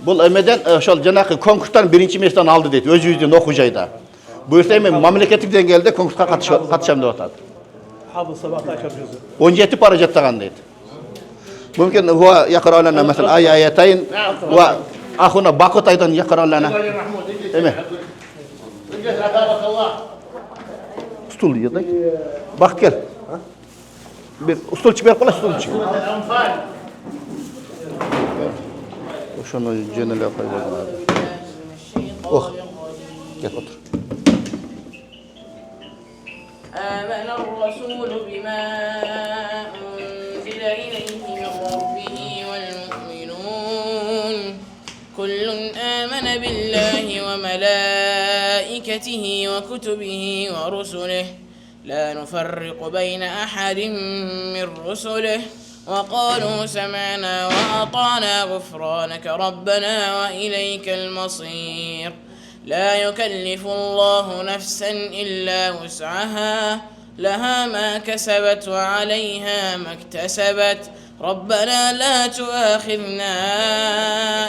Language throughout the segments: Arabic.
Бұл әмеден ошол жанакы конкурстан биринчи месттен алды дейт, өзүбүздүн окуужайда. Буюрса эми мамлекеттик деңгээлде конкурска катышам деп атат. 17 пара жаттаган дейт. ممكن هو يقرأ لنا مثلا آيتين وأخونا باقوت أيضا يقرأ لنا. Stul يدك. باكر. Stul çıkar kola stul çıkar. Şunu cenele koyalım abi. Oh. Gel otur. آمن الرسول بما أنزل إليه من ربه والمؤمنون كل آمن بالله وملائكته وكتبه ورسله لا نفرق بين أحد من رسله وقالوا سمعنا وأطعنا غفرانك ربنا وإليك المصير لا يكلف الله نفسا إلا وسعها لها ما كسبت وعليها ما اكتسبت ربنا لا تؤاخذنا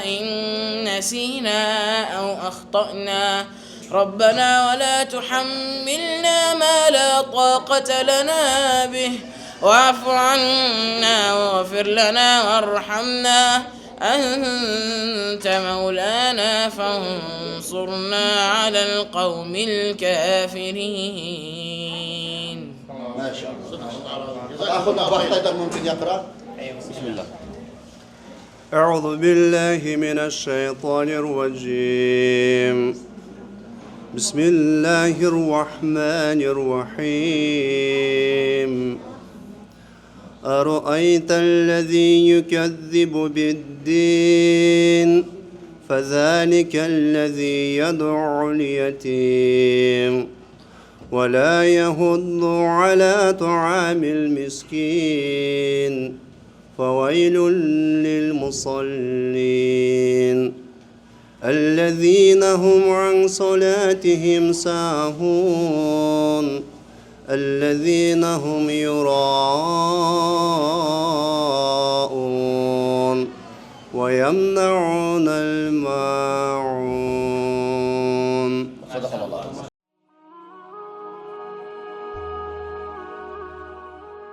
إن نسينا أو أخطأنا ربنا ولا تحملنا ما لا طاقة لنا به واعف عنا واغفر لنا وارحمنا أنت مولانا فانصرنا على القوم الكافرين. ما شاء الله. أخونا باقوت ممكن يقرأ؟ بسم الله. أعوذ بالله من الشيطان الرجيم. بسم الله الرحمن الرحيم. أرأيت الذي يكذب بالدين فذلك الذي يدع اليتيم ولا يحض على طعام المسكين فويل للمصلين الذين هم عن صلاتهم ساهون الذين هم يراءون ويمنعون الماعون